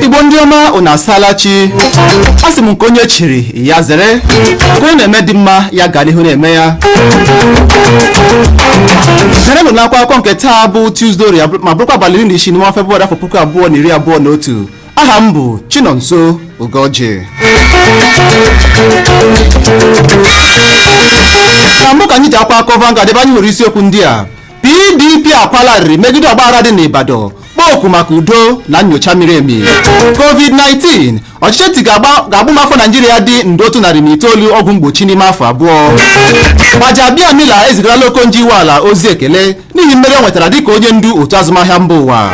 Igbo ndị ọma unu asalachi. Asị m nke onye chiri ya zere, onye na-eme dị mma ya gara ihu na-eme ya. Zere nụ n'akwa akụkọ nke taa bụ Tuesday ma bụrụkwa abalị 16 n'ọnwa Febụwarị afọ 2021. Aha m bụ Chinonso Ugoji. Na mbụ ka anyị ji akwa akọ Vanguard ebe anyị hụrụ isiokwu ndị a. PDP akwalarịrị megide ọgbaghara dị n'Ibadan, kpọọ oku maka udo na nnyocha miri emi. COVID-19, ọchịchị ntị ga-agbụ afọ Naijiria dị nde 109 ọgwụ mgbochi n'ime afọ abụọ. Gbajabiamila ezigarala Okonjo-Iweala ozi ekele n'ihi mmeri o nwetara dịka onye ndu otu azụmahịa mba ụwa.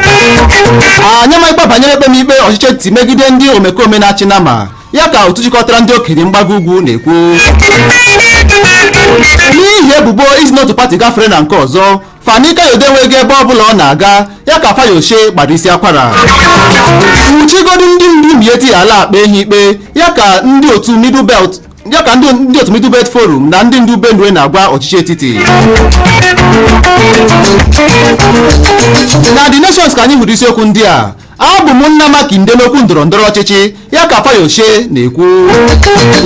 Anyamaikpe banyere ekpemikpe ọchịchị ntị megide ndị omekome na-achị nama ya ka otu jikọtara ndị okenye mgbago ugwu na-ekwu. N'ihi ebubo izi n'otu pati gafere na nke ọzọ, Fani Kayode enweghị ebe ọbụla ọ na-aga ya ka Fayose gbara isi akwara. Uchigodu ndị ndu Mieti ala akpa ehi ikpe ya ka ndị otu Middle Belt Forum na ndị ndu Benue na-agwa ọchịchị etiti. Na The Nations ka anyị hụrụ isiokwu ndị a. Abụ m Nnamdi n'okwu ndọrọndọrọ ọchịchị ya ka Fayose na-ekwu.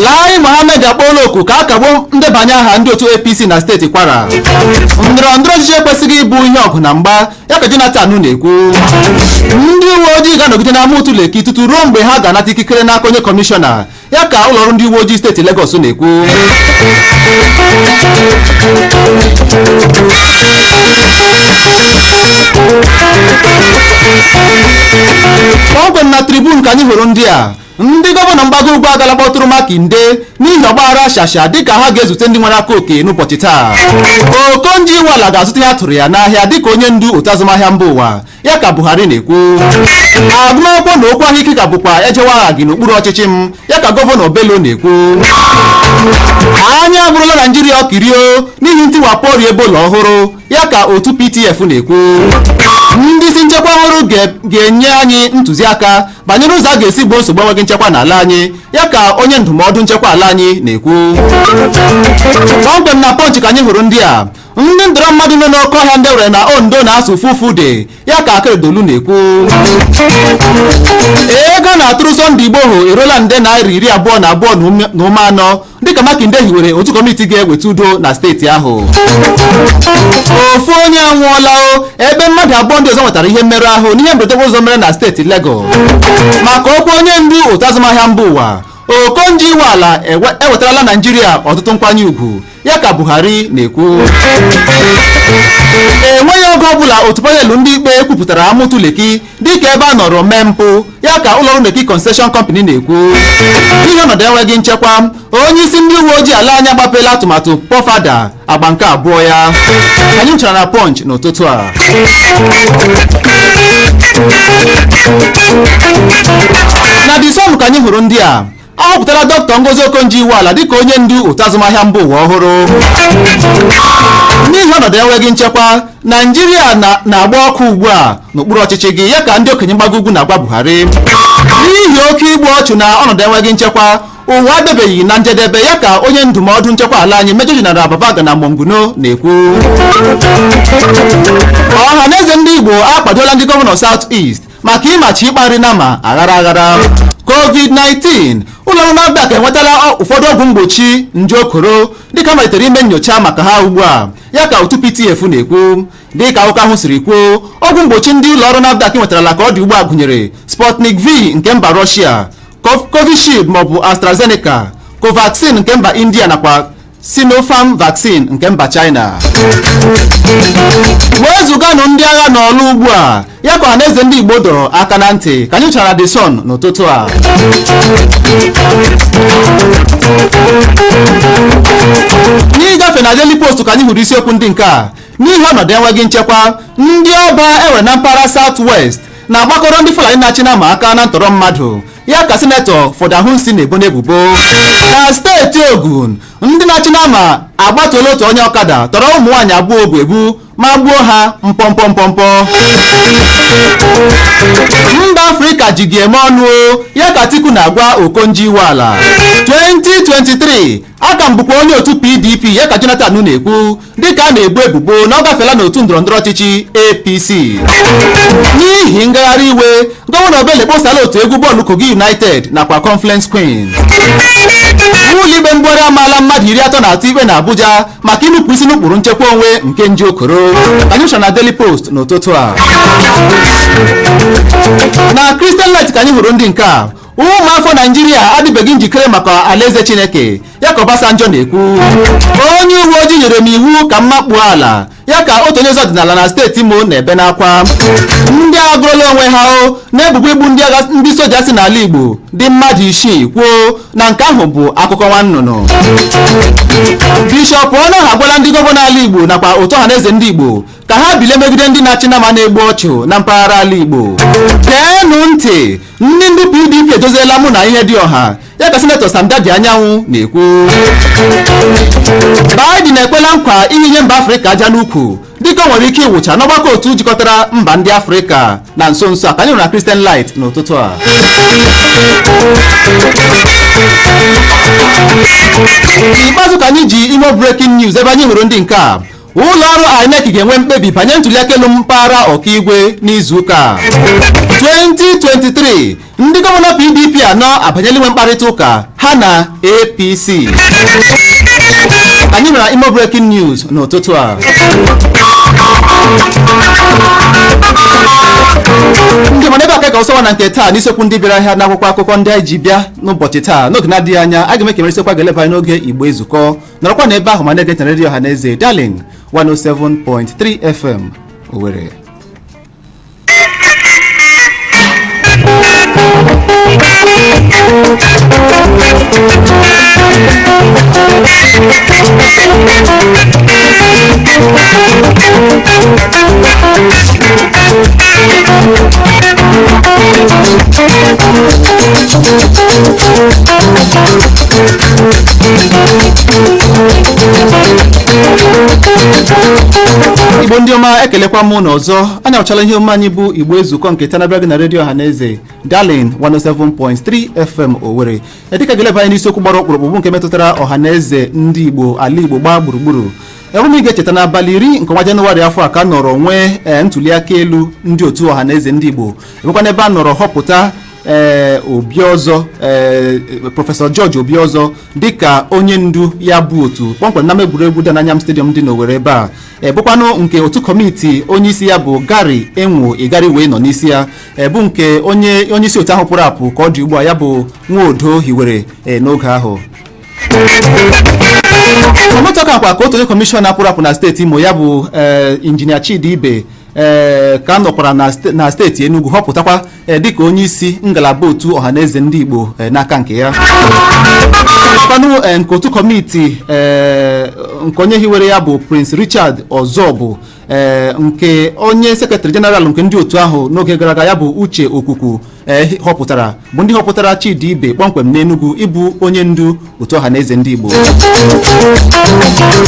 Lai Mohammed akpọọla oku ka a kagbuo ndebanye aha ndị otu APC na steeti Kwara. Ndọrọndọrọ ọchịchị ekwesịghị ịbụ ihe ọgụ na mgba ya ka Jonathan na-ekwu. Ndị uwe ojii ga-anọgide n'ama otu Lekki tutu ruo mgbe ha ga-anata ikikere n'aka onye kọmishọna ya ka ụlọọrụ ndị uwe ojii steeti Lagos na-ekwu. Ọgwụ na Tribune ka anyị hụrụ ndị a. Ndị gọvanọ mgbago ugwu agala kpọtụrụ Makinde n'ihi ọgbaghara shasha dịka ha ga-ezute ndị nwere aka oke n'ụbọchị taa. Okonjo-Iweala ga-azụta ihe a tụrụ ya n'ahịa dịka onye ndu otu azụmahịa mba ụwa ya ka Buhari na-ekwu. Agụmakwụkwọ na okwu ahụike ka bụkwa ejewa gị n'okpuru ọchịchị m ya ka gọvanọ Bello na-ekwu. Anya abụrụla Naijiria ọkirio n'ihi ntiwapụ ọrịa Ebola ọhụrụ ya ka otu PTF na-ekwu. Ndị isi nchekwa ọhụrụ ga-enye anyị ntụziaka banyere ụzọ a ga-esi gboo nsogbu enweghị nchekwa n'ala anyị ya ka onye ndụmọdụ nchekwa ala anyị na-ekwu. Kpọmkwem na Punch ka anyị hụrụ ndị a. Ndị ndọrọ mmadụ nọ n'oke ọhịa ndị were na Ondo na-asụ Fulfulde ya ka Akeredolu na-ekwu. Ego na-atụrụ Sunday Igboho eruola nde naira 22.4 dịka Makinde hiwere otu kọmiti ga-eweta udo na steeti ahụ. Ofu onye anwụọla ebe mmadụ abụọ ndị ọzọ nwetara ihe mmerụ ahụ n'ihe mberede ụzọ mere na steeti Lagos. Maka okwu onye ndu otu azụmahịa mba ụwa, Okonjo-Iweala ewetarala Naijiria ọtụtụ nkwanye ugwu ya ka Buhari na-ekwu. Enweghị oge ọbụla otu panelu ndị ikpe kwupụtara amụtụ Lekki dịka ebe a nọrọ mee mpụ ya ka ụlọọrụ Lekki Concession Company na-ekwu. N'ihi ọnọdụ enweghị nchekwa, onye isi ndị uwe ojii ala anyị agbapela atụmatụ Pọfada agba nke abụọ ya. Anyị nchara na Punch n'ụtụtụ a. Na The Sun ka anyị hụrụ ndị a. A họpụtara Dr. Ngozi Okonjo-Iweala dịka onye ndu otu azụmahịa mba ụwa ọhụrụ. N'ihi ọnọdụ enweghị nchekwa, Naijiria na-agba ọkụ ugbu a n'okpuru ọchịchị gị ya ka ndị okenye mgbago ugwu na-agwa Buhari. N'ihi oke igbu ọchụ na ọnọdụ enweghị nchekwa, ụwa adebeghị na njedebe ya ka onye ndụmọdụ nchekwa ala anyị Major General Babagana Monguno na-ekwu. Ọha na eze ndị Igbo akwadola ndị gọvanọ South East maka ịmachi ịkpa nri nama aghara aghara. COVID-19, ụlọọrụ NAFDAC enwetala ụfọdụ ọgwụ mgbochi nje okoro dịka malitere ime nnyocha maka ha ugbu a ya ka otu PTF na-ekwu. Dịka akụkọ ahụ siri kwuo, ọgwụ mgbochi ndị ụlọọrụ NAFDAC nwetarala ka ọ dị ugbu a gụnyere Sputnik V nke mba Russia, Covishield maọbụ AstraZeneca, Covaxin nke mba India nakwa Sinopharm vaccine nke mba China. Wezuganụ ndị agha n'ọlụ ugbu a ya ka ọhaneze ndị Igbo dọrọ aka na ntị ka anyị chara The Sun n'ụtụtụ a. N'ịgafe na Daily Post ka anyị hụrụ isiokwu ndị nke a. N'ihi ọnọdụ enweghị nchekwa, ndị ọba enwere na mpaghara South West na-agbakọrọ ndị Fulani na-achị nama aka na ntọrọ mmadụ ya ka Sinetọ Fọdahunsi na-ebo n'ebubo. Na steeti Ogun, ndị na-achị nama agbatuola otu onye ọkada tọrọ ụmụ nwaanyị abụọ egbu ma gbuo ha mpọmpọmpọmpọ. Mba Afrịka ji gị eme ọnụ ya ka Atiku na-agwa Okonjo-Iweala. 2023 aka m bụkwa onye otu PDP ya ka Jonathan na-ekwu dịka a na-ebu ebubo na ọ gafela n'otu ndọrọndọrọ ọchịchị APC. N'ihi ngagharị iwe, gọvanọ Obele kpọsala otu egwu bọọlụ Kogi United nakwa Conference Queen. Ụlọikpe mgbere amaala mmadụ 33 ikpe na Abuja maka inupụ isi n'ụkpụrụ nchekwa onwe nke Nji Okoro. Anyị chọrọ na Daily Post n'ụtụtụ a. Na Christian Light ka anyị hụrụ ndị nke a. Ụmụafọ Naijiria adịbeghị njikere maka alaeze Chineke ya ka Obasanjo na-ekwu. Onye uwe ojii nyere m iwu ka m makpuo ala ya ka otu onye eze ọdịnala na steeti Imo na-ebe n'akwa. Ndị agụrụla onwe ha na-ebubo igbu ndị soja si n'ala Igbo dị mmadụ 6 kwuo na nke ahụ bụ akụkọ nwannụnụ. Bishọp Ọnọha agwala ndị gọvanọ ala Igbo nakwa otu ọhaneze ndị Igbo ka ha bilie megide ndị na-achị nama na-egbu ọchụ na mpaghara ala Igbo. Geenụ ntị, ndị PDP edoziela mụ na ihe dị ọha ya ka Sinetọ Sam Dady Anyanwụ na-ekwu. Biden ekwela nkwa inye mba Afrịka aja n'ukwu dịka o nwere ike ịwụcha n'ọgbakọ otu jikọtara mba ndị Afrịka na nso nso a ka anyị hụrụ na Christian Light n'ụtụtụ a. N'ikpeazụ ka anyị ji ime breaking news ebe anyị hụrụ ndị nke a. Ụlọ ọrụ INEC ga-enwe mkpebi banyere ntụliaka elu mpaghara ọkaigwe n'izuụka 2023. Ndị gọvanọ PDP anọ abanyela inwe mkparịta ụka ha na APC. Anyị nwere ime breaking news n'ụtụtụ a. Ndị mana ebe aka ka ọsọwa na nke taa n'isekwu ndị bịara ahịa n'akwụkwọ akụkọ ndị anyị ji bịa n'ụbọchị taa n'oge na-adịghị anya a ga-eme ka emeresekwa ga-eleba n'oge Igbo Ezukọ nọrọkwa n'ebe ahụ ma na-ege redio Ọhaneze Darling 107.3 FM Owerri. Igbo ndị ọma, ekelekwa m unu ọzọ. Anyị awụchala ihe omume anyị bụ Igbo Ezukọ nke tanabịa gị na redio Ọhaneze Darling 107.3 FM Owerri. Dịka ga-eleba anyị n'isiokwu gbara ọkpụrụkpụ bụ nke metụtara ọhaneze ndị Igbo ala Igbo gbaa gburugburu. Emume ị ga-echeta n'abalị 10 nke ọnwa Jenụwarị afọ a ka nọrọ nwee ntụliaka elu ndị otu ọhaneze ndị Igbo. Ebekwa n'ebe a nọrọ họpụta Obiọzọ Prọfesọ George Obiọzọ dịka onye ndu ya bụ otu kpọmkwem na egwuregwu dị n'Anyam Stadium dị n'Owerri ebe a. Bụkwanụ nke otu kọmiti onye isi ya bụ Gary Enwo Igari wee nọ n'isi ya. Bụ nke onye isi otu ahụ pụrụ apụ ka ọ dị ugbu a ya bụ Nwodo hiwere n'oge ahụ. Ọmụtọka kwa ka otu onye kọmishọna pụrụ apụ na steeti Imo ya bụ injinia Chidi Ibe ka nọkwara na steeti Enugu họpụtakwa dịka onye isi ngalaba otu ọhaneze ndị Igbo n'aka nke ya. Kwanụ nke otu kọmiti nke onye hiwere ya bụ Prince Richard Ọzọbụ nke onye sekretari jeneral nke ndị otu ahụ n'oge gara aga ya bụ Uche Okuku họpụtara bụ ndị họpụtara Chidi Ibe kpọmkwem n'Enugu ịbụ onye ndu otu ọhaneze ndị Igbo.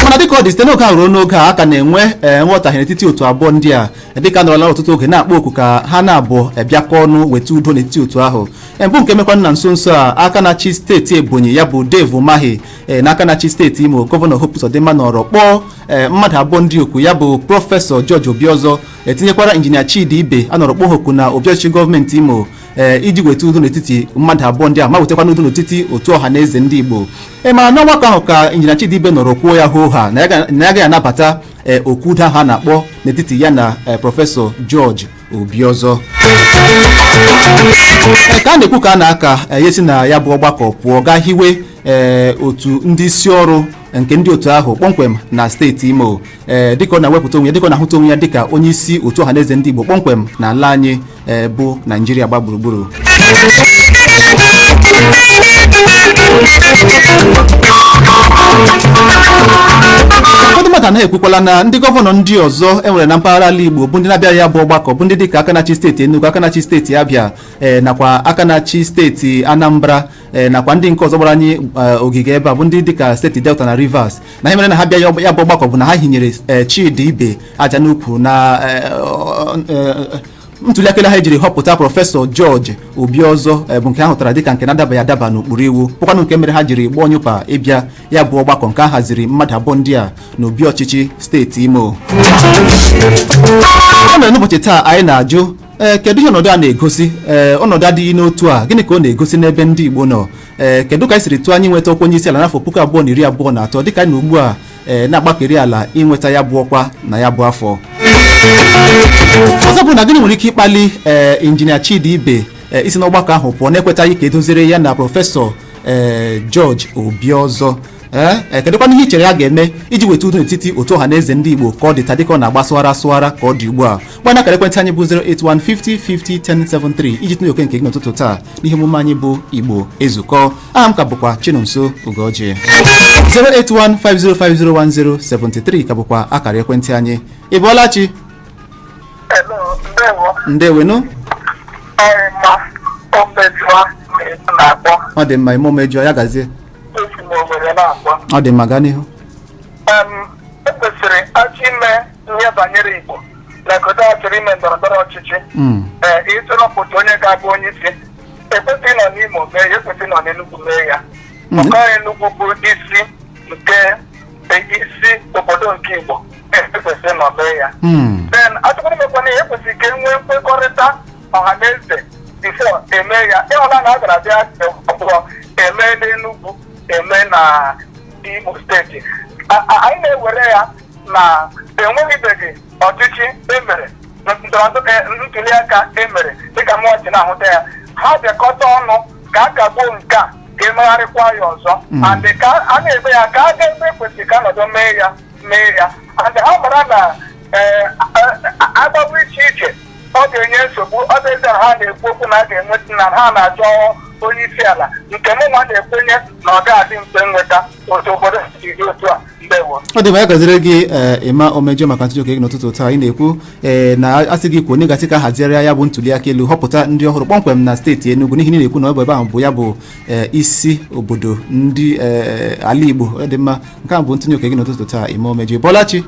Mana dịka ọ dị site n'oge ahụ ruo n'oge a aka na-enwe nghọtahie n'etiti otu abụọ ndị a dịka nọrọla ọtụtụ oge na-akpọ oku ka ha na-abụọ bịakọ ọnụ weta udo n'etiti otu ahụ. Mbụ nke mekwa na nso nso a aka na-achị steeti Ebonyi ya bụ Dave Umahi na aka na-achị steeti Imo gọvanọ Hope Uzodimma nọrọ kpọọ mmadụ abụọ ndị oku ya bụ Prọfesọ George Obiọzọ etinyekwara injinia Chidi Ibe anọrọ kpọọ oku na Obiọchị gọọmenti Imo iji weta udo n'etiti mmadụ abụọ ndị a ma wetakwa n'udo n'etiti otu ọhaneze ndị Igbo. Ma n'ọgbakọ ahụ ka injinia Chidi Ibe nọrọ kwuo ya hoo ha na ya agaghị anabata okwu udo ahụ a na-akpọ n'etiti ya na Prọfesọ George Obiọzọ. Ka a na-ekwu ka a na-aka yesi na ya bụ ọgbakọ pụọ gaa hiwe otu ndị isi ọrụ nke ndị otu ahụ kpọmkwem na steeti Imo dịka ọ na-ewepụta onwe ya dịka ọ na-ahụta onwe ya dịka onye isi otu ọhaneze ndị Igbo kpọmkwem na ala anyị bụ Naijiria gba gburugburu. ụfọdụ mmadụ anaghị ekwukwala na ndị gọvanọ ndị ọzọ enwere na mpaghara ala Igbo bụ ndị na-abịa ya bụ ọgbakọ bụ ndị dịka aka na-achị steeti Enugu, aka na-achị steeti Abịa nakwa aka na-achị steeti Anambra nakwa ndị nke ọzọ gbara anyị ogige ebe a bụ ndị dịka steeti Delta na Rivers, na ihe mere na ha bịa ya bụ ọgbakọ bụ na ha hinyere Chidi Ibe aja n'ukwu na ntuliaka ha ejiri họpụta prọfesọ George Obiọzọ bụ nke ha hụtara dịka nke na-adabaghị adaba n'ụkpụrụ iwu, bụkwanụ nke mere ha jiri gbaa onyeụkpa ịbịa ya bụ ọgbakọ nke a haziri mmadụ abụọ ndị a n'obi ọchịchị steeti Imo. Ọ mere n'ụbọchị taa anyị na-ajụ kedu ihe ọnọdụ a na-egosi, ọnọdụ adịghị n'otu a, gịnị ka ọ na-egosi n'ebe ndị Igbo nọ, kedu ka anyị siri tụọ anyị nweta ọkwa onye isi ala n'afọ 2023 dịka anyị na ugbu a na-agbakeri ala inweta ya bụ ọkwa na ya bụ afọ. Ọzọ bụ na gịnị nwere ike ịkpali injinia Chidi Ibe isi n'ọgbakọ ahụ pụọ na-ekwetaghị ka edozire ya na prọfesọ George Obiọzọ? Kedụkwana ihe i chere ya ga-eme iji weta udo n'etiti otu ọha na eze ndị Igbo ka ọ dị ta dịka ọ na-agba sụgharị ka ọ dị ugbu a? Gbana akara ekwentị anyị bụ 08150501073 iji tụnye oke nke gị n'ụtụtụ taa n'ihe omume anyị bụ Igbo Ezukọ. Aha m ka bụkwa Chinonso Ugoji. 08150501073 ka bụkwa akara ekwentị anyị. Ị bọọla chi? Ndewenu. Ọ dị mma, ime omejọ ya gazie. Ọ dị mma, gaa n'ihu. Ekwesịrị achọ ime ihe banyere Igbo lekọta achọrọ ime ndọrọndọrọ ọchịchị ịtụrọpụta onye ga-abụ onye isi. Ekwesịrị nọ n'Imo mee ya, ekwesịrị nọ n'Enugu mee ya. Maka Enugu bụ isi obodo nke Igbo, ekwesịrị nọ mee ya. Then achọkwara imekwana ya, ekwesịrị ka e nwee nkwekọrịta ọha na eze bifo eme ya. Ịhụla na a gara bịa abụọ eme n'Enugu eme na Imo steeti. Anyị na-ewere ya na enweghịbeghị ọchịchị emere ntuliaka emere dịka mụọchị na-ahụta ya. Ha bịakọta ọnụ ka a kagbuo nke a ka emegharịkwa ya ọzọ, and ka a na-eme ya ka a ga-eme ekwesịrị ka ọnọdụ mee ya and ha mara na agbagbu iche iche ọ ga-enye nsogbu. Ọ bụ eze ha na-ekwu okwu na a ga-enweta na ha na-achọ onye isi ala nke mụ nwa na-ekwenye na ọ ga-adị mfe nweta otu obodo si dị otu a. Ndewo. Ọ dị mma, ya gaziri gị ịma omejọ maka ntụnye oke gị n'ụtụtụ taa. Ị na-ekwu na asị gị kwuo n'ịgasị ka hazigharịa ya bụ ntuliaka elu họpụta ndị ọhụrụ kpọmkwem na steeti Enugu, n'ihi na na-ekwu na ọ bụ ebe ahụ bụ ya bụ isi obodo ndị ala Igbo. Ọ dị mma, nke a bụ ntụnye oke gị n'ụtụtụ taa. Ime omejọ Bọlachi.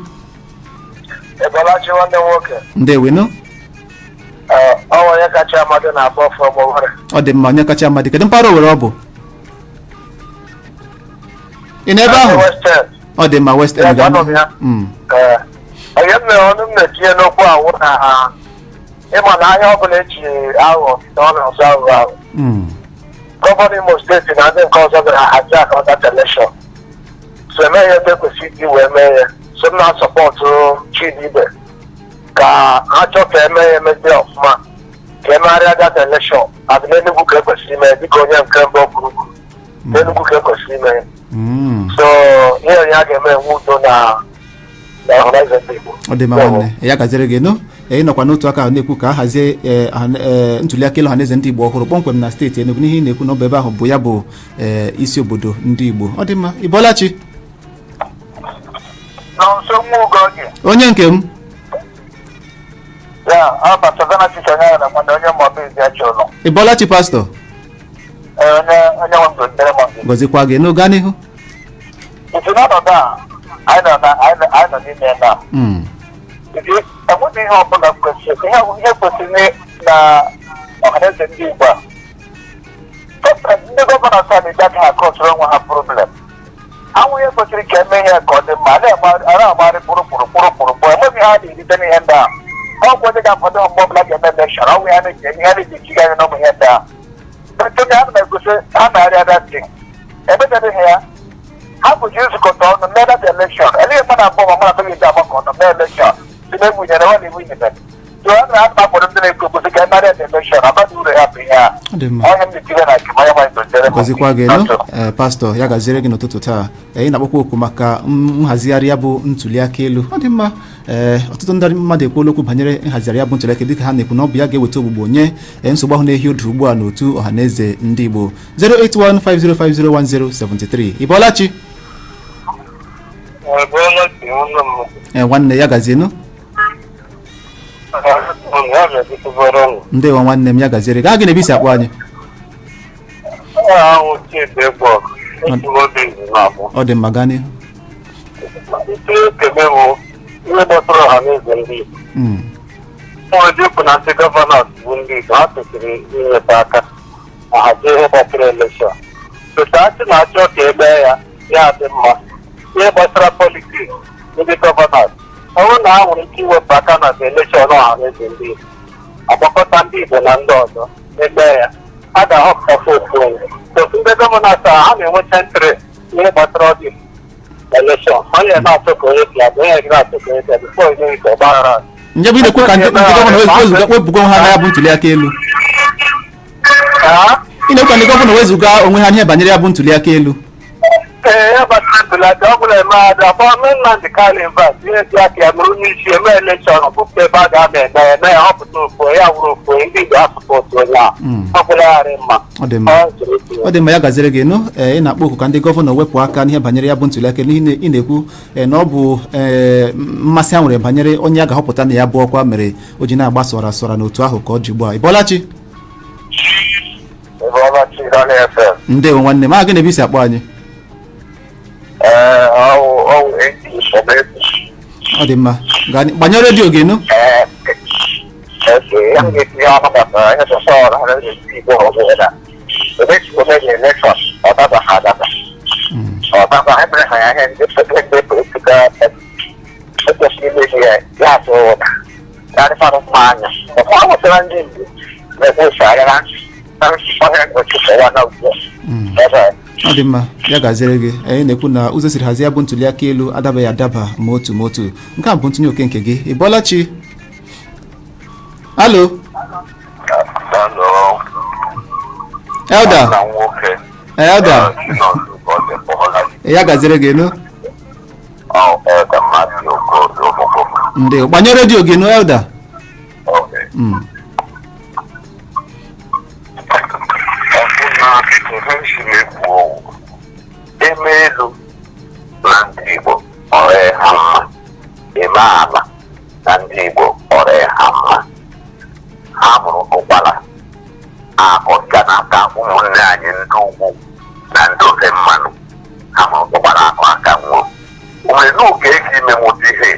Bọlachi nwanne nwoke. Ndewenu. Onye kacha amadị na-akpọ from Owerri. Ọ dị mma, onye kacha amadị. Kedu mpaghara Owerri ọ bụ? Ị n'ebe ahụ? Ọ dị mma, West End. Onye mere ọnụ m na-etinye n'okwu ahụ na ịma na ahịa ọbụla eji aghụghọ na ọ na-azụ aghụghọ ahụ. Gọvanọ Imo steeti na ndị nke ọzọ gara hazi akọntat elekshọn, so emeghị ebe ekwesịrị iji wee mee ya. So m na-asọpọtụ Chidi Ibe ka ha chọọ ka eme ya emezi ọfụma, ka emegharịa data elekshọn adị n'Enugu ka ekwesịrị ime dịka onye nke mbụ kwuru n'Enugu ka ekwesịrị ime. So ihe onye a ga-eme enwe udo na ọhanaeze ndị Igbo. Ọ dị mma nwanne, ya gaziri gị nụ. Ị nọkwa n'otu aka na-ekwu ka a hazie ntuliaka elu ọhanaeze ndị Igbo ọhụrụ kpọmkwem na steeti Enugu, n'ihi na-ekwu na ọ bụ ebe ahụ bụ ya bụ isi obodo ndị Igbo. Ọ dị mma, Ị bọọlachi? Onye nke m? Ị bọọlachi pastọ? Gọzikwa gị n'oge n'ihu. Isi n'ọnọdụ a anyị nọ n'ime na enweghị ihe ọbụla kwesịrị ihe kwesịrị na ọhaneze ndị Igbo a. Ndị gọvanọ sa na ịgaghị akọsịrị onwe ha problem. Anwụ ihe kwesịrị ka eme ihe ka ọ dị mma, a na-agbagharị kpụrụkpụrụ enweghị ha na-erite n'ihe ndị a. Ọ bụ onye ga-akwado ọmụ ọbụla ga-eme elekshọn, ọnwụ ya na-eji ihe na-eji anya n'ụmụ ihe ndị a. Onye ha na-egosi ha na-arịa datị emebeghị ya. Ha bụji nzukọta ọnụ mee data elekshọn, elee mmadụ abụọ ma mmadụ atọ ga-eji agbakọ ọnụ mee elekshọn si na-egwunyere nwa na iwu inyebe. So a na-akpọrọ ndị na-ekwu okwu ka emere dị elekshọn, amadị uru ya bụ ihe a. Onye m na-etinye na nke onye nwanyị dozere m. Gọzikwa gị nụ pastọ, ya gaziere gị n'ụtụtụ taa. Ị na-akpọkwa okwu maka nhazigharị ya bụ ntuliaka elu. Ọ dị mma, ọtụtụ ndị mmadụ ekwuola okwu banyere nhazigharị ya bụ ntuliaka dịka ha na-ekwu na ọ bụ ya ga-eweta ogbugbo nye nsogbu ahụ na-ehi odu ugbu a n'otu ọhaneze ndị Igbo. 08150501073. Ị bọọlachi? nwanne ya gazienụ ndewo nwanne m ya gaziere gaa gị na-ebisi akpọ anyị ọ dị mma gaa n'ihu ihe gbasara ọha na eze ndị Igbo ojipụ na ndị gọvanọs bụ ndị Igbo ha kwesịrị inyete aka ma hazie ihe gbasara elekshọn sosachi na-achọ ka ebe ya dị mma ihe gbasara politiks ndị gọvanọs ọ bụrụ na ha nwere ike iwepụ aka na elekshọn ọha na eze ndị Igbo agbakọta ndị Igbo na ndị ọzọ ebe ya a ga-ahọpụtakwa ofu onye otu ndị gọvanọs a ha na-enwecha ntịrị ihe gbasara ọdị election onye na-atụ ka onye bịa onye gị na-atụ ka onye bịa bifo onye nke ọgbaghara nje bụ na-ekwu ka ndị gọvanọ wepụgo ha na ya bụ ntuli aka elu ị na-ekwu ka ndị gọvanọ wezụga onwe ha n'ihe banyere ya bụ ntuli aka elu ya gbasara ntuli aka ọ bụla eme ada akpọ Nnamdi Kanu ihe dị aka ya nụrụ n'isi eme elekshọn ọpụpụ ebe a ga-ama eme ya họpụta ofu ya wụrụ ofu ndị Igbo asụpọtụ onye a ọ bụla ghara mma ọ dị mma ya gaziri gị nụ ị na-akpọ oku ka ndị gọvanọ wepụ aka n'ihe banyere ya bụ ntuli aka n'ihi ị na-ekwu na ọ bụ mmasị ha nwere banyere onye a ga-ahọpụta na ya bụ ọkwa mere o ji na-agba sọra sọra n'otu ahụ ka ọ ji gbaa Ịbọlachi ndewo nwanne m a gị na-ebisi akpọ anyị ọ dị mma gbanye redio gị nụ ọ dị mma ya gaziere gị anyị na-ekwu na ụzọ siri hazie bụ ntuli aka elu adabaghị adaba ma otu nke a bụ ntụnye oke nke gị Ịbọlachi alo Elda ya gaziere gị nụ ndị gbanye redio gị nụ Elda eme elu na ndị Igbo ọrịa ha mma eme ala na ndị Igbo ọrịa ha mma ha mụrụ ụkwara akọcha n'aka ụmụnne anyị ndị ugwu na ndị ofe mmanụ ha mụrụ ụkwara akụ aka nwụọ nwere n'oge ego imenwụta ihe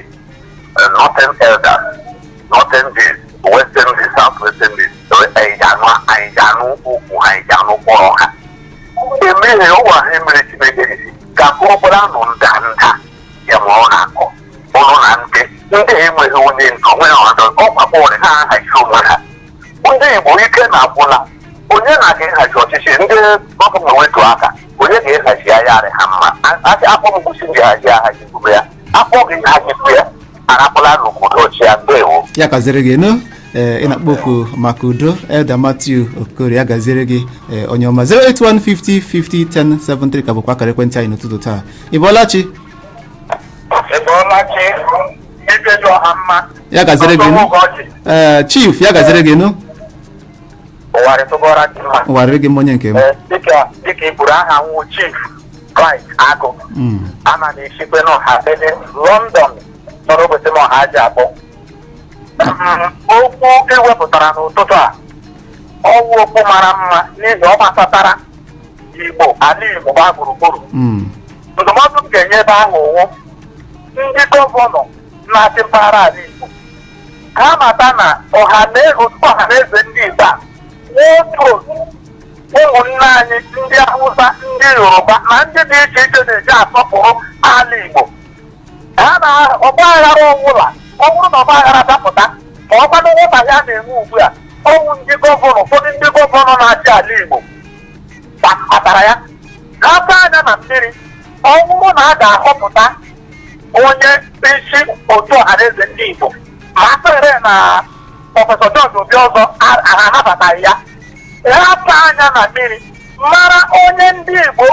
northern elders northern days western days south western days anyị ji anụ ugwu anyị ji anụ kpọrọ ha emeghe ụwa ha emere Chineke ka akụrụkpara nụ ndanda ya ma ọ na-akọ ụlụ na ndị enweghị onye nke onwe ọdọ ọgbakpọ ọrịa ha ahachi onwe ha ndị Igbo ike na-agwụla onye na-aga ịhachi ọchịchị ndị gọvanọ wetu aka onye ga-ehachi agharị ha mma akpọ mgbochi ndị ahachi bụrụ ya akpọ gị hachipụ ya arapụla n'obodo ochie ndewo ya kaziri gị nụ ị na-akpọ oku maka udo Elda Matthew Okorie ya gaziere gị onye ọma 08150501073 ka bụkwa akara ekwentị anyị n'ụtụtụ taa Ịbọlachi ya gaziere gị nụ Chief ya gaziere gị nụ ụwarị gị onye nke m dịka iburu aha nwụ Chief Christ Agụ ana na-esikwe n'ọha ebe London nọrọ ụbọchị m ọha aja akpọ okwu ewepụtara n'ụtụtụ a ọwụ okwu mara mma n'ihi ọ gbasatara Igbo ala Igbo gbaa gburugburu ndụmọdụ m ga-enye ebe ahụ ụwụ ndị gọvanọ na-achị mpaghara ala Igbo ha mata na ọha na eze ndị Igbo a n'otu ụmụnne anyị ndị Hausa ndị Yoruba na ndị dị iche iche na-eji asọpụrụ ala Igbo ha na ọgba aghara ọbụla ọ bụrụ na ọgba aghara dapụta ma ọ kwanụ nwụta ya na-enwe ugbu a ọnwụ ndị gọvanọ ụfọdụ ndị gọvanọ na-achị ala Igbo kpatara ya ha taa anya na mmiri ọ bụrụ na a ga-ahọpụta onye isi otu ọhaneze ndị Igbo ma asịrị na prọfesọ George Obi ọzọ anabataghị ya ha taa anya na mmiri mara onye ndị Igbo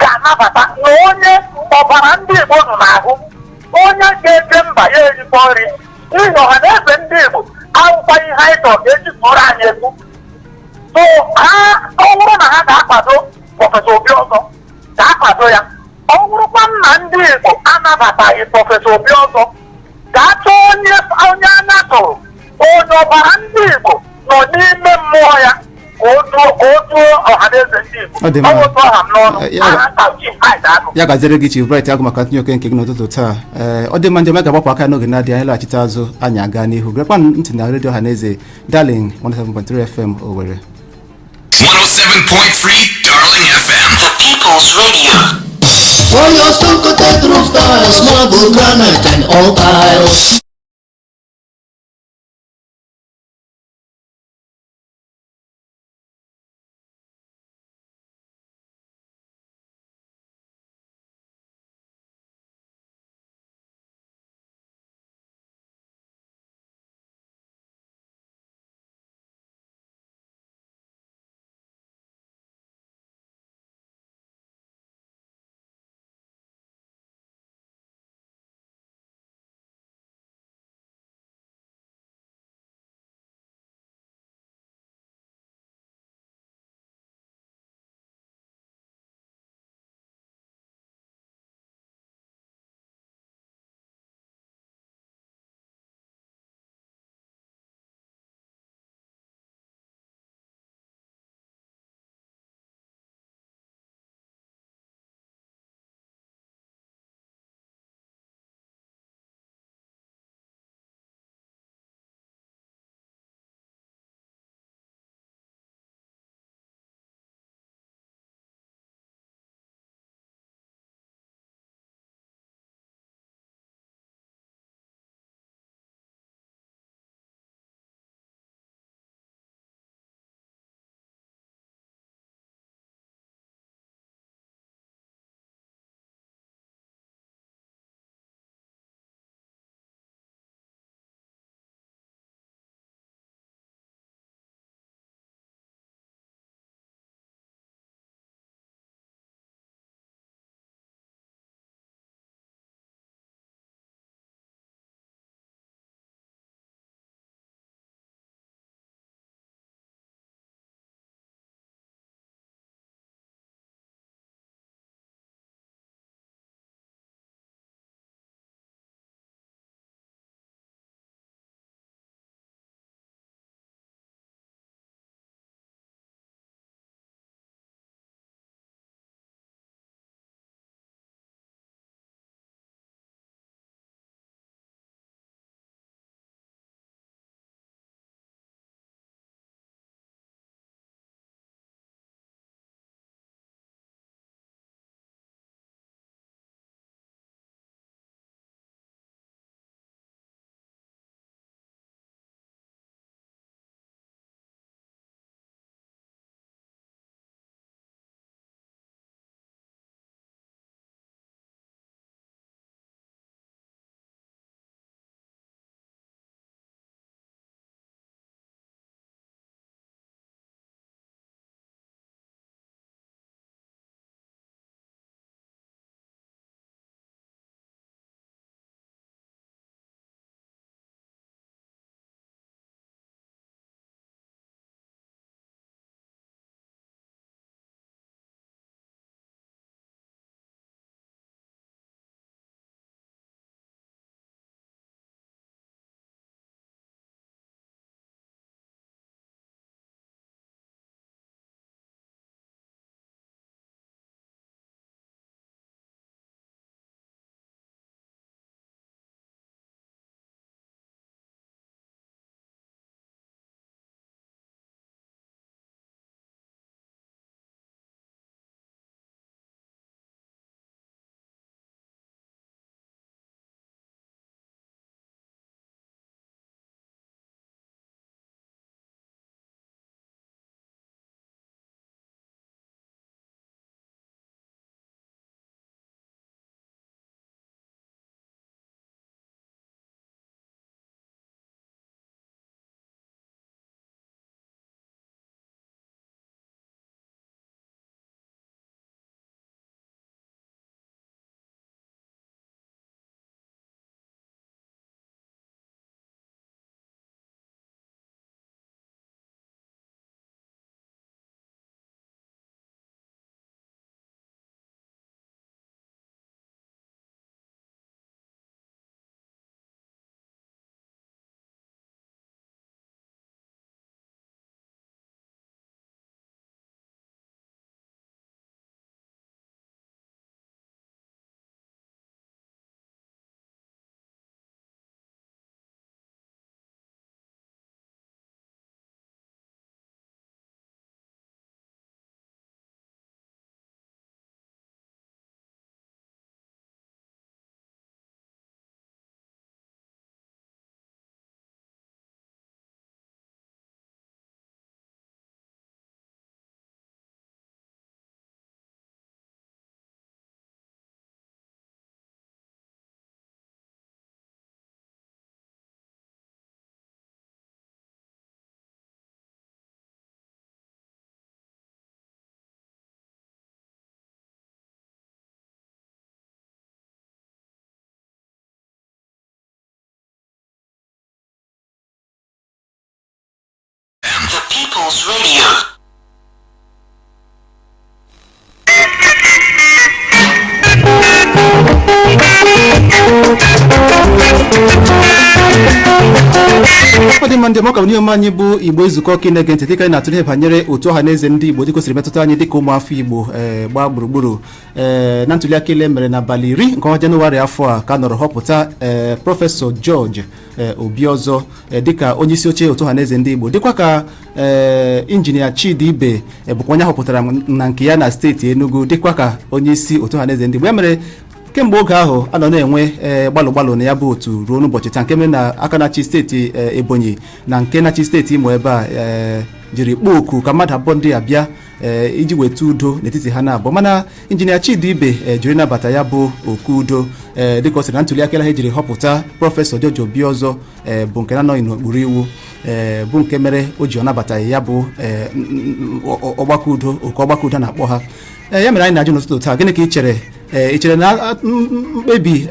ga-anabata na onye ọbara ndị Igbo nọ n'ahụ onye ga-eje mba ya erikọ nri n'ihi ọha na eze ndị Igbo akwụkwa ihe anyị chọrọ ka eji tụrụ anyị egwu so ha ọ bụrụ na ha ga-akwado prọfesọ Obi ọzọ ga-akwado ya ọ bụrụkwa na ndị Igbo anabataghị prọfesọ Obiọzọ ga-achọ onye anya tụrụ onye ọbara ndị Igbo nọ n'ime mmụọ ya ka o duo ọhaneze ndị Igbo. Ọ wụtụ ọha m n'ọnụ aha nta Chief Hyde Agụ. ya gaziere gị Chief Bright Agụ maka ntinye oke nke gị n'ụtụtụ taa. Ọ dị mma ndị ga-agbapụ aka n'oge na-adịghị anyị laghachite azụ anyị aga n'ihu gerekwa ntị na redio ọhaneze Darling 107.3 FM Owerri. 107.3 Darling FM. The People's Radio. For your stone-coated roof tiles, marble, granite, and all tiles. People's Radio. ọ dị mma ndị ọka onye anyị bụ Igbo Ezukọ Kinege ntị dịka anyị na-atụle banyere otu ọha na eze ndị Igbo dịka o siri metụta anyị dịka ụmụafọ Igbo gbaa gburugburu na ntụliaka ele mere n'abalị 10 nke ọnwa Jenụwarị afọ a ka nọrọ họpụta Prọfesọ George Obiozor dịka onye isi oche otu ọha na eze ndị Igbo dịkwa ka injinia Chidi Ibe bụkwa onye họpụtara na nke ya na steeti Enugu dịkwa ka onye isi otu ọha na eze ndị Igbo ya mere kemgbe oge ahụ a nọ na-enwe gbalụ na ya bụ otu ruo n'ụbọchị taa nke mere na aka na-achị steeti Ebonyi na nke na-achị steeti Imo ebe a jiri kpọọ oku ka mmadụ abụọ ndị a bịa iji weta udo n'etiti ha na-abụọ mana injinia Chidi Ibe jiri nabata ya bụ oku udo dịka o siri na ntụliaka ha ejiri họpụta Prọfesọ George Obiozor bụ nke na-anọghị n'okpuru iwu bụ nke mere o ji ọ nabataghị ya bụ ọgbakọ udo oke ọgbakọ udo na-akpọ ha ya mere anyị na-ajụ n'ụtụtụ taa gịnị ka ị chere na mkpebi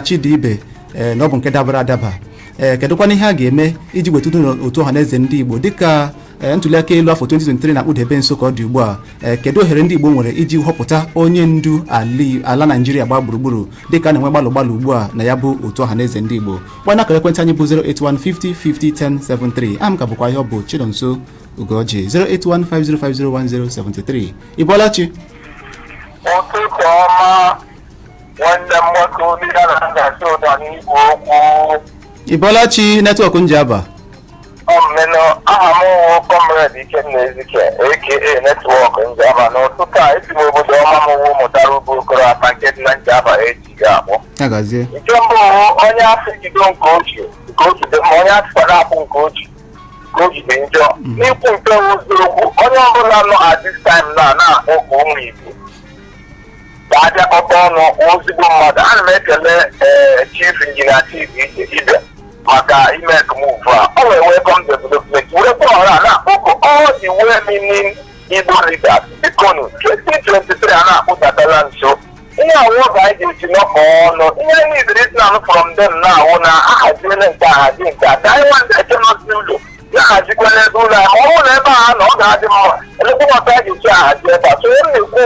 Chidi Ibe na ọ bụ nke dabara adaba kedụkwana ihe a ga-eme iji weta udo n'otu ọha na eze ndị Igbo dịka ntụliaka elu afọ 2023 na-akpụdebe nso ka ọ dị ugbu a kedu ohere ndị Igbo nwere iji họpụta onye ndu ala Naịjirịa gbaa gburugburu dịka a na-enwe gbalụ ugbu a na ya bụ otu ọha na eze ndị Igbo gbana akara ekwentị anyị bụ 08150501073 am ka bụkwa ihe ọ bụ Chidonso Ugoji 08150501073 Ibolachi ụtụtụ ọma nwanne m nwoke onye ya na-agasị ụda n'igwe okwu Ibolachi netwọk njaba ọmụmenụ aha m wụ Comrade Ikenna Ezike aka netwọk njaba n'ụtụtụ a esi m obodo ọma m wụ mụtara ugbo okoro ata nke dị na njaba eji ga-abụ nke mbụ onye afọ jido nke ochie onye afịkwara akpụ nke ochie ka o jide njọ n'ikwu nke ụzọokwu onye ọbụla nọ at this time na-akpọ ka ụmụ Igbo ga-abịakọta ọnụ ozigbo mmadụ. Ana m ekele Chief Injinia Chidi Ibe maka ime move a ọ wee welcome development werekwa ọha na-akpọkọ all the well-meaning Igbo leaders bikonu 2023 a na-akpụtatala nso ihe awụ ga anyị ga-eji nọkọ ọnụ ihe niile is na from them na-awụ na ahaziele nke ahazi nke a ka anyị nwanda echenosi ụlọ na-ahazikwala ebe ụlọ ma ọ bụrụ ebe a na ọ ga-adị mma elekwa maka a ga-eji ahazi ebe a so onye na-ekwu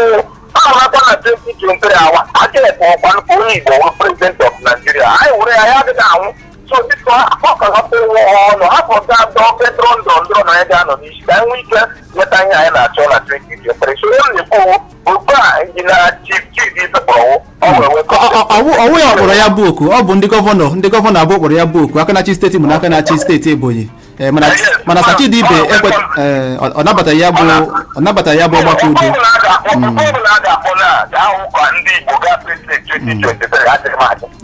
ahụrakwa na 2023 awa aka ekpe ọkwanụ ka onye Igbo wụrụ president of Nigeria anyị were ya ya adịghị anwụ so dịka ọkọlọpụ ụlọ ọnụ hapụ ga-adọ petro ndọrọndọrọ na ya ga-anọ n'isi ka anyị nwee ike nweta ihe anyị na-achọ na 2023 so onye na-ekwu okwu a injinia Chidi Ibe kpọrọ ọwụ ya kpọrọ ya bụ oku ọ bụ ndị gọvanọ abụọ kpọrọ ya bụ oku aka na-achị steeti Imo na aka na-achị steeti Ebonyi mana Chidi Ibe ọ nabataghị ya bụ ọgbakọ udo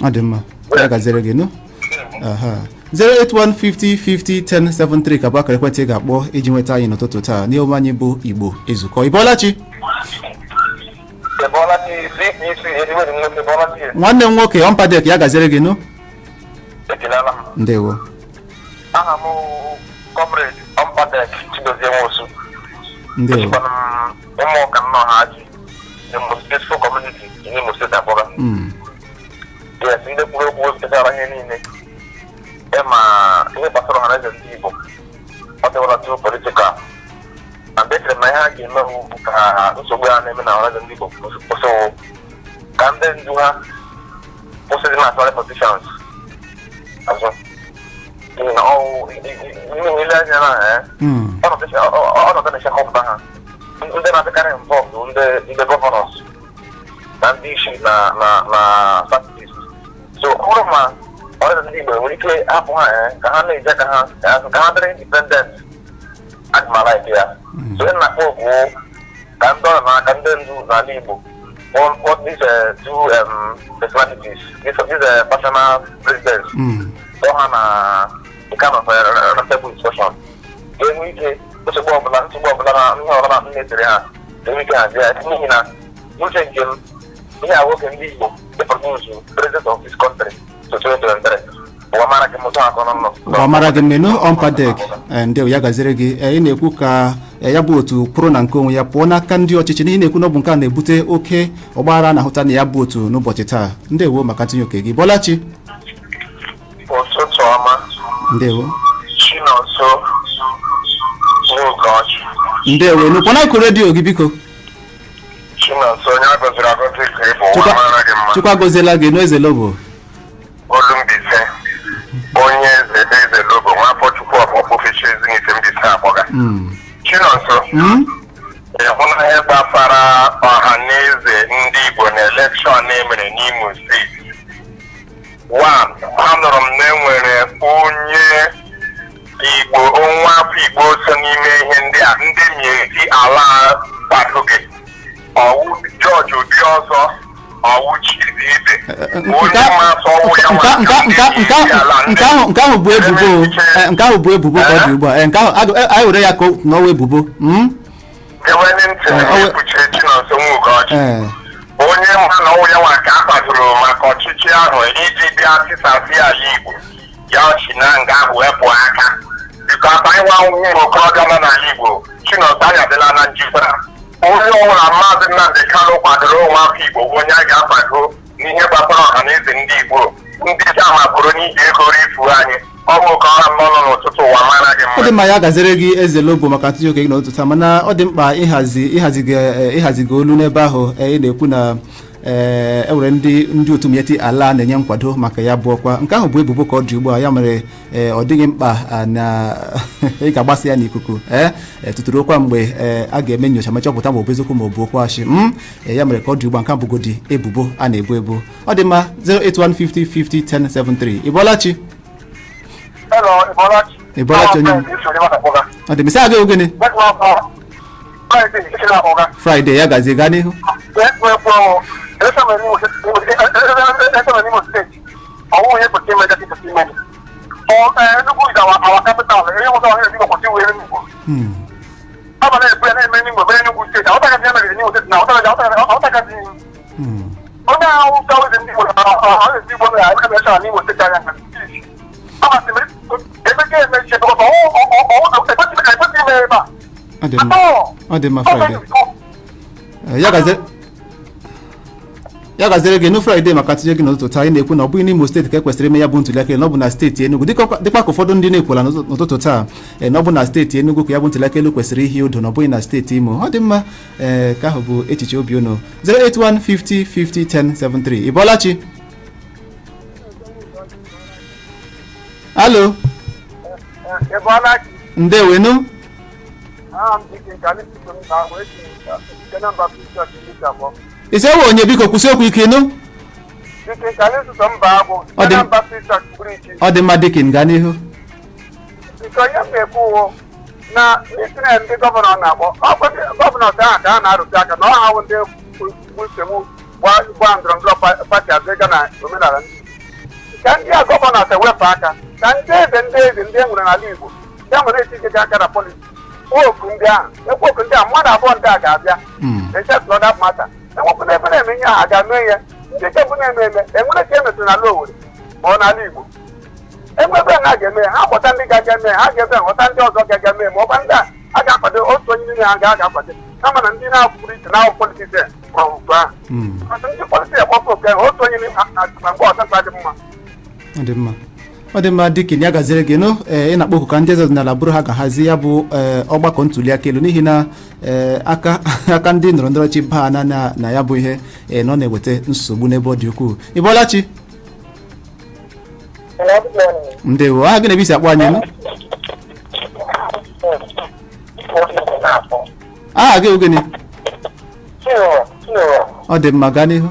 ọ dị mma ya gaziri gị nụ 08150501073 ka bụ akara ekwentị ị ga-akpọ iji nweta anyị n'ụtụtụ taa n'ihe anyị bụ Igbo Ezukọ Ibolachi nwanne m nwoke ọmpadek ya gaziri gị nụ ndewo aha m Comrade Ọmpadek Chidozie Nwosu ndewo ụmụ ụka nnọọ ha ji Imo Peaceful Community Imo State Akpọga yes ndị kwuru okwu wepụtara ihe niile ma ihe gbasara ọha na eze ndị Igbo ọ dịwara tụ politikal na bekere na ihe a ga-eme bụ ka nsogbu ha na-eme na ọha na eze ndị Igbo kwụsịwụ ka ndị ndu ha kwụsịrị na atụgharị politicians azụ ile anya na ọnọdụ na-eche họpụta ha ndị na-adịkarị mbọ bụ ndị gọvanọs na ndị isi na southeast so ọ bụrụ ma ọrịa ndị Igbo nwere ike hapụ ha ka ha na-eje ka ha dịrị independent adịmalaik ya so ị na-akpọ okwu ka ndị ọrụ n'aka ndị ndu n'ala Igbo what these two personalities these personal presidents ọ ha na kind of respectful discussion enwe ike nsogbu ọbụla na ihe ọbụla na-etere ha enwe ike hazi ya n'ihi na n'uche nke m ihe a nwoke ndị Igbo depọtụzụ president of this country so 2023 ọ mara gị mmenu Ọmpadek ndewo ya gaziri gị ị na-ekwu ka ya bụ otu pụrụ na nke onwe ya pụọ n'aka ndị ọchịchị n'ihi na-ekwu na ọ bụ nke a na-ebute oke ọgbaghara na-ahụta na ya bụ otu n'ụbọchị taa ndewo maka ntinye oke gị Bolachi ụtụtụ ọma ndewo Chinonso Ugochi. ndewo nu kpọna ku redio gị biko Chinonso onye agọziri agọzi ka ị bụ nwa mara gị mma. chukwu agọziela gị n'eze lobo Olumbise onye eze lobo nwafọ Chukwu ọkpọkpọfechi Ezinite Mbise akpọga. Chinonso ịhụna ihe gbasara ọha na eze ndị Igbo na elekshọn emere n'Imo steeti. Anụrụ m na enwere onye Igbo nwa afọ Igbo so n'ime ihe ndị a ndị miezi ala kwadoghị ọwụ George Obi ọzọ ọwụ Chidibe onye masị ọwụ ya nke ahụ bụ ebubo nke ahụ bụ ebubo ka ọ dị ugbu a nke ahụ anyị were ya ka n'ọwa ebubo ewele ntị ekpuchiri Chinonso Ugochi onye ma na ọwụ ya nwa ka a kwadoro maka ọchịchị ahụ iji bịa tisasị ala Igbo ya ọchị na nga ahụ wepụ aka biko abanyịwa ụmụ okorobịa nọ n'ala Igbo Chinonso anyị adịla na njikwa onye ọbụla Maazị Nnamdi Kanu kwadoro onwe afọ Igbo onye a ga-akwado n'ihe gbasara ọha na eze ndị Igbo ndị ji amapụrụ n'iji ego rifu anyị ọ bụ ka ọha nọ n'ụtụtụ ụwa mara gị ọ dị mma ya gazere gị eze lobo maka ntụnye oke gị n'ụtụtụ mana ọ dị mkpa ịhazi gị olu n'ebe ahụ ị na-ekwu na enwere ndị otu Mieti Ala na-enye nkwado maka ya bụ ọkwa nke ahụ bụ ebubo ka ọ dị ugbu a ya mere ọ dịghị mkpa na ị ga-agbasa ya n'ikuku tụtụrụ okwa mgbe a ga-eme nyocha ma chọpụta ma ọ bụ eziokwu ma ọ bụ okwu achị ya mere ka ọ dị ugbu a nke abụgodi ebubo a na-ebu ebu ọ dị mma 08150501073 Ịbọlachi Ịbọlachi onye ọ dị misa aga ogene Friday ya gazie gaa n'ihu ọ dị mma Friday ya gazere gị Friday maka tinye gị n'ụtụtụ taa anyị na-ekwu na ọ bụghị n'Imo steeti ka e kwesịrị ime ya bụ ntuli aka na ọ bụ na steeti Enugu dịkwa ka ụfọdụ ndị na-ekwela n'ụtụtụ taa na ọ bụ na steeti Enugu ka ya bụ ntuli aka elu kwesịrị ihe udo na ọ bụghị na steeti Imo ọ dị mma ka ahụ bụ echiche obi unu 08150501073 Ịbọlachi alo ndewenu ise we onye biko kwụsị okwu ike nụ ọ dị mma Dikin gaa n'ihu na ndị gọvanọ na-akpọ gọvanọ ahụ ka a na-arụte aka na ọha ndị nsem gba ndọrọndọrọ pati adịga na omenala ndị ka ndị a gọvanọ ewepụ aka ka ndị eze ndị e nwere n'ala Igbo ya nwere echiche aka na politiks okwu ndị ahụ ekwu ndị a mmadụ abụọ ndị a ga-abịa echetlọda mata enwepụ n'ebe na-eme ihe ahụ a ga-eme ya ndị nke bụ na-eme enwere ka emetụrụ n'ala Owerri ma ọ n'ala Igbo enwebe na a ga-eme ha kpọta ndị ga-aga eme ha ga-ebe nghọta ndị ọzọ ga-aga eme ma ọ bụ ndị a ga-akwado otu onye n'ime ha ga-akwado kama na ndị na-akwụrụ iche na politiks kpọrọ ugbu ahụ ndị politiks akpọpụ oke otu onye n'ime ha na mgbe ọzọ dị mma ọ dị mma Dikin ya gaziri gị nụ ị na-akpọ oku ka ndị eze ọdịnala bụrụ ha ga-ahazi ya bụ ọgbakọ ntuli aka elu n'ihi na aka ndị ndọrọndọrọ ọchịchị baa na ya bụ ihe nọ na-eweta nsogbu n'ebe ọ dị ukwuu Ịbọlachi ndewo aha gị na-ebisi akpọ anyị nụ aha gị ogene ọ dị mma gaa n'ihu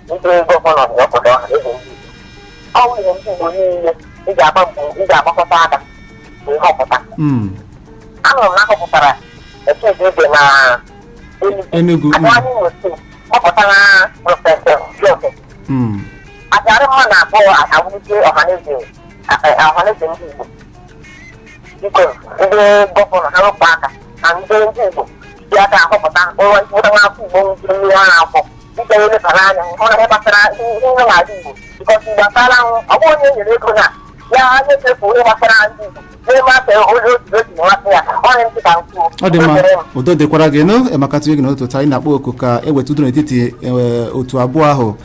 ndị gọvanọ na-akwado ọha eze ndị Igbo ọ nwere ndị Igbo niile ị ga-agbakọta aka na ihe ọpụta anụrụ m na ahọpụtara ekezi ebe na Enugu anyị Imo steeti ọpụtara prọfesọ Jioke ajarị mma na-akpọ awụlite ọhaneze ndị Igbo biko ndị gọvanọ ha rụpụ aka na ndị Igbo ji aka ahọpụta nweta nwa afọ Igbo ndị mmiri ha na-afọ dịka elebara anya hụ na ihe gbasara ihe n'ala Igbo bikọsi gbasara ọ bụrụ onye nyere ego na ya na-echefu ihe gbasara ndị Igbo ọ dị mma udo dịkwara gị nụ maka tinye gị n'ụtụtụ anyị na-akpọ oku ka eweta udo n'etiti otu abụọ ahụ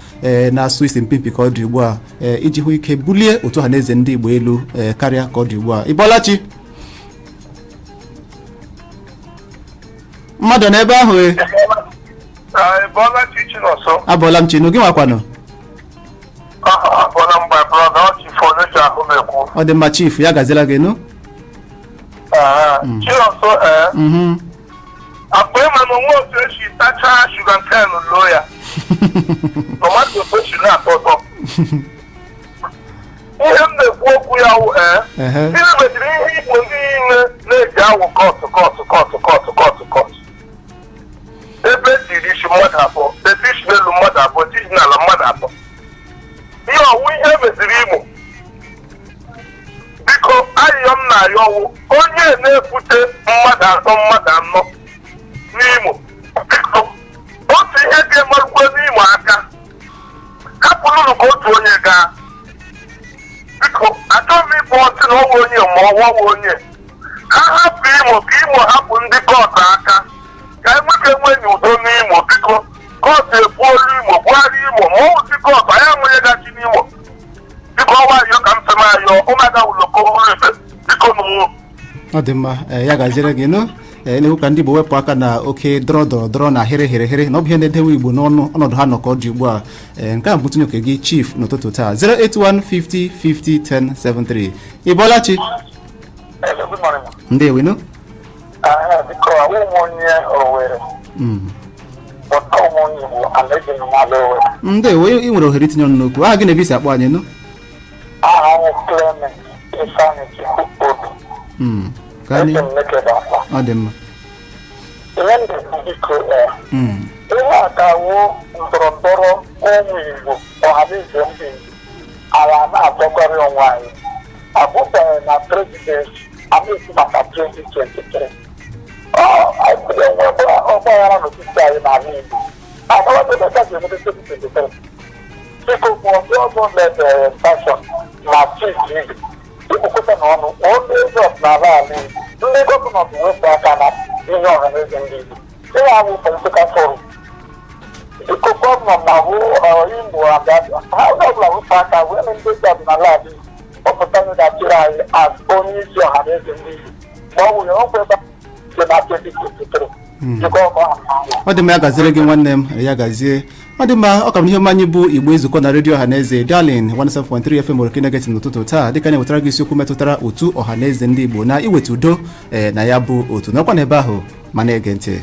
na-asụ isi mpimpi ka ọ dị ugbu a iji hụ ike bulie otu ọhaneze ndị Igbo elu karịa ka ọ dị ugbu a. Ịbọlachi mmadụ n'ebe ahụ abọọla m Chinu gị nwakwanụ ọ dị mma chief ya gaziela gị nụ akpa ịma na onwe otu esi tacha shuga kanu lụọ ya tomato toshi na-atọ ụtọ ihe m na-ekwu okwu ya wụ ihe meziri ihe Igbo ndị niile na-eji awụ kọtụ ebe tiri isi mmadụ abụọ ebe isi n'elu mmadụ abụọ tiji n'ala mmadụ abụọ ihe ọwụ ihe meziri Imo biko ayịyọ m na-ayọ ọwụ onye na-ebute mmadụ anọ n'Imo biko otu ihe ga-emerukwe n'Imo aka hapụrụ ka otu onye gaa biko achọghị m ịbụ ọtị na ọnwa onye ma ọnwa onye ha hapụ Imo ka Imo hapụ ndị kọtụ aka ka enweke enweghị udo n'Imo biko kọtụ ebuolu Imo bugharị Imo ma ọ wụzi kọtụ anyị enweghị gachi n'Imo biko ọnwa ayọ ka m sema ayọ ụmụada ụlọkọ ife biko n'ụmụ ọ dị mma ya gaziere gị nụ na-ekwu ka ndị Igbo wepụ aka na oke dọrọ na ahịrị na ọ bụ ihe na-edewe Igbo n'ọnụ ọnọdụ ha nọ ka ọ dị ugbu a nke a bụ ntụnye oke gị chief n'ụtụtụ taa 08150501073 Ịbọlachi ndewenu ndewo ị nwere ohere itinye ọnụ n'okwu aha gị na ebe isi akpọ anyị nụ ọ dị mma ihe a ga-awụ ndọrọndọrọ ụmụ Igbo ọhaneze ndị ala na-atọgharị onwe anyị abụbeghị na prezidenti amaghị maka 2023 ọgbaghara n'etiti anyị n'ala Igbo agawabegaga ga-emede 2023 biko ndị ọzọ mebere fashọn na TV ikwukọta n'ọnụ ọnụ eze ọdịnala ala Igbo ndị gọọmenti wepụ aka na ihe ọhaneze ndị Igbo ihe ahụ politikal forum biko gọvanọ na-ahụ Imo Abịa ha ọbụla wepụ aka wee na ndị eze ọdịnala ala Igbo ọpụta ndị ga-achịrị anyị as onye isi ọhaneze ndị Igbo ma ọ nwere ọkwa ebe dị na 2023 ọ dị mma ya gaziere gị nwanne m ya gazie ọ dị mma ọ ka bụ ihe mmanya bụ Igbo Ezukọ na redio ọhaneze Darlin 107.3 FM Orokene Negative n'ụtụtụ taa dịka na-ewetara gị isiokwu metụtara otu ọhaneze ndị Igbo na iweta udo na ya bụ otu n'ọkwa n'ebe ahụ ma na-ege ntị